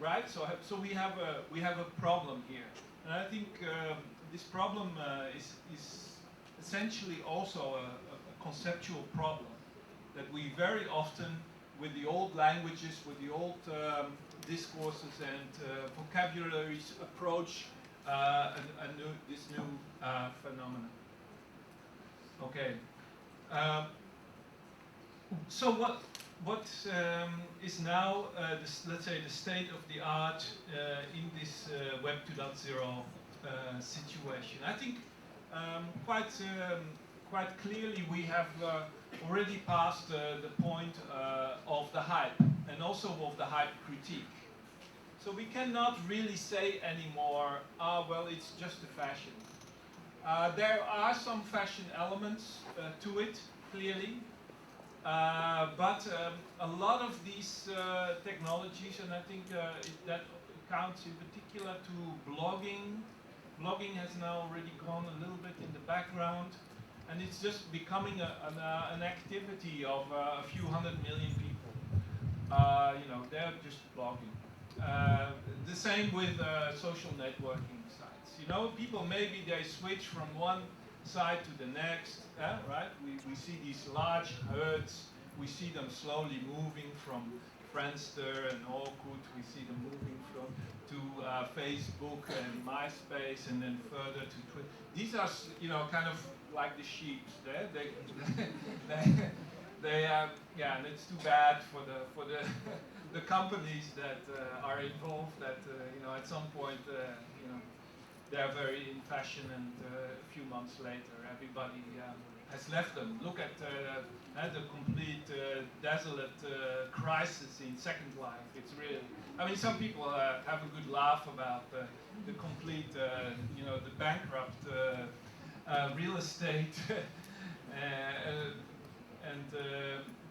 right? So we have a problem here, and I think this problem is essentially also a conceptual problem that we very often, with the old languages, with the old discourses and vocabularies, approach this new phenomenon. Okay. So what is now, let's say, the state of the art in this Web 2.0 situation? I think quite clearly we have already passed the point of the hype, and also of the hype critique. So we cannot really say anymore, well, it's just a fashion. There are some fashion elements to it, clearly. But a lot of these technologies, and I think that counts in particular to blogging. Blogging has now already gone a little bit in the background, and it's just becoming an activity of a few 100 million people. You know, they're just blogging. The same with social networking sites. You know, people maybe they switch from one side to the next, right? We see these large herds. We see them slowly moving from Friendster and Orkut. We see them moving to Facebook and MySpace, and then further to Twitter. These are, you know, kind of like the sheep. Yeah, and it's too bad for the companies that are involved. That you know, at some point, you know, they're very in fashion, and a few months later, everybody has left them. Look at the complete desolate crisis in Second Life. It's really, I mean, some people have a good laugh about the complete, you know, the bankrupt real estate, and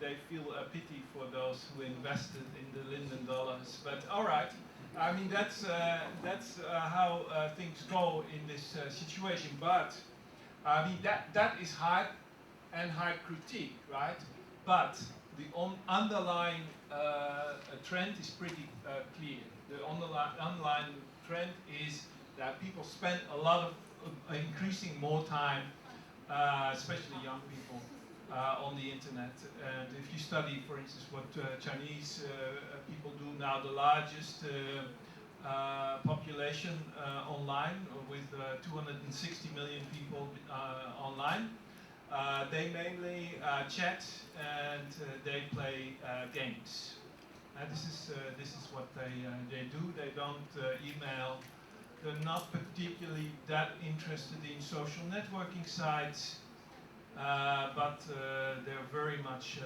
they feel a pity for those who invested in the Linden dollars. But all right. I mean, that's how things go in this situation. But I mean, that is hype and hype critique, right? But the underlying trend is pretty clear. The underlying trend is that people spend a lot of increasing more time, especially young people, on the internet. And if you study, for instance, what Chinese people do now, the largest population online, with 260 million people online, they mainly chat, and they play games. And this is what they do. They don't email. They're not particularly that interested in social networking sites. But they're very much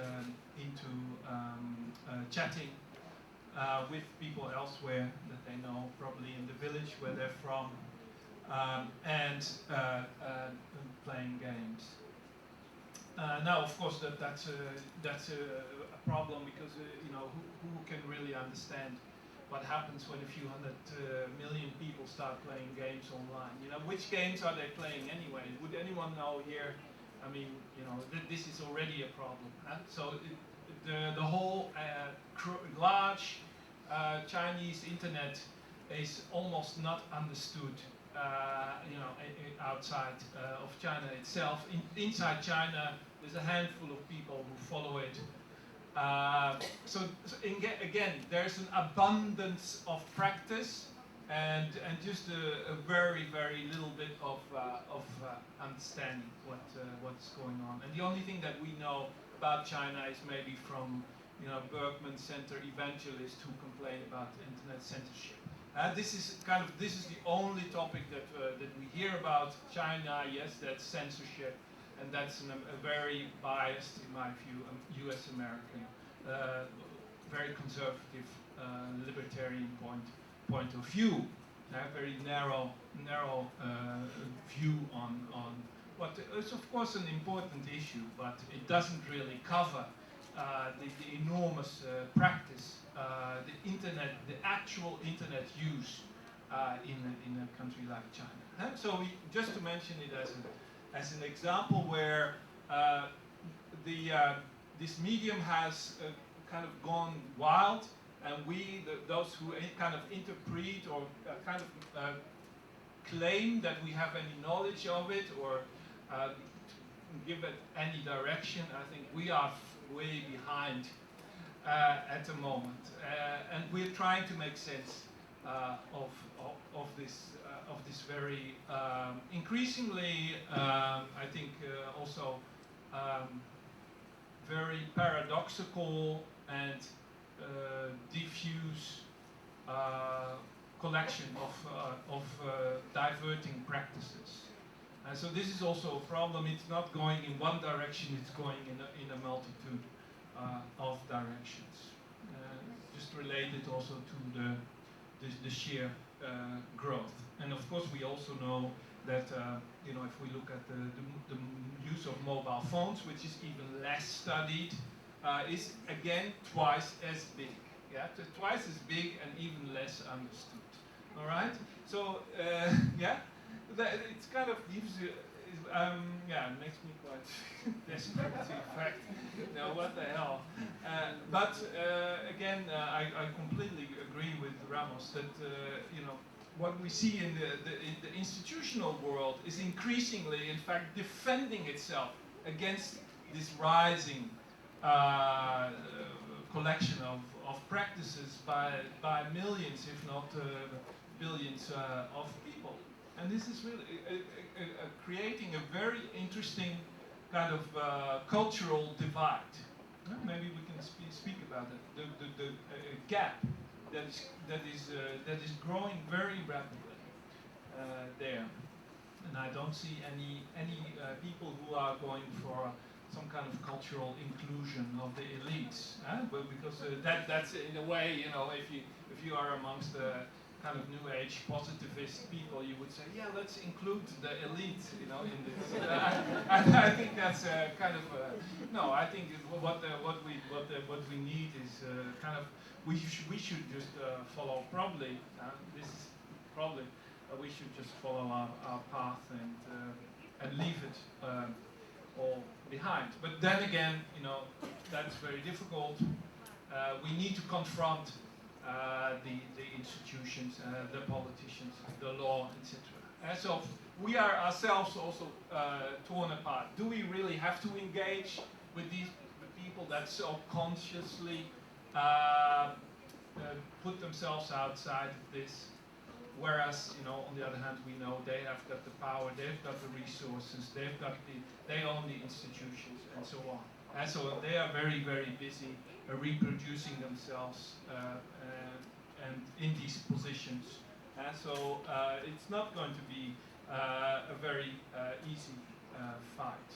into chatting with people elsewhere that they know, probably in the village where they're from, and playing games. Now, of course, that's a problem, because you know, who can really understand what happens when a few 100 million people start playing games online? You know, which games are they playing anyway? Would anyone know here? I mean, you know, this is already a problem. So the whole large Chinese internet is almost not understood, you know, outside of China itself. Inside China, there's a handful of people who follow it. So again, there's an abundance of practice, and just a very, very little bit of understanding what's going on. And the only thing that we know about China is maybe from, you know, Berkman Center evangelists who complain about internet censorship. This is the only topic that we hear about China. Yes, that's censorship, and that's a very biased, in my view, U.S. American, very conservative, libertarian point of view. Very narrow view on what is, of course, an important issue, but it doesn't really cover the enormous practice, the internet, the actual internet use in a country like China. So just to mention it as an example where this medium has kind of gone wild, and we, those who kind of interpret or kind of claim that we have any knowledge of it or give it any direction, I think we are way behind at the moment, and we're trying to make sense of this very increasingly, I think, also very paradoxical and diffuse collection of diverting practices. And so this is also a problem. It's not going in one direction, it's going in a multitude of directions. Just related also to the sheer growth. And of course we also know that you know, if we look at the use of mobile phones, which is even less studied, is again twice as big. Yeah, twice as big and even less understood. All right. So yeah, it's kind of gives you. Yeah, it makes me quite desperate. In fact, no, what the hell? But again, I completely agree with Ramos that you know, what we see in the institutional world is increasingly, in fact, defending itself against this rising collection of practices by millions, if not billions of people. And this is really creating a very interesting kind of cultural divide. Maybe we can speak about it. The gap that is growing very rapidly there, and I don't see any people who are going for some kind of cultural inclusion of the elites, but because that's in a way, you know, if you are amongst the kind of new age positivist people, you would say, yeah, let's include the elite, you know, in this. I think that's kind of no. I think what we need is kind of we should just follow probably. This is probably we should just follow our path and leave it all behind. But then again, you know, that's very difficult. We need to confront the institutions, the politicians, the law, etc. So we are ourselves also torn apart. Do we really have to engage with these people that so consciously put themselves outside of this? Whereas, you know, on the other hand, we know they have got the power, they've got the resources, they own the institutions, and so on. And so they are very, very busy reproducing themselves and in these positions. And so it's not going to be a very easy fight.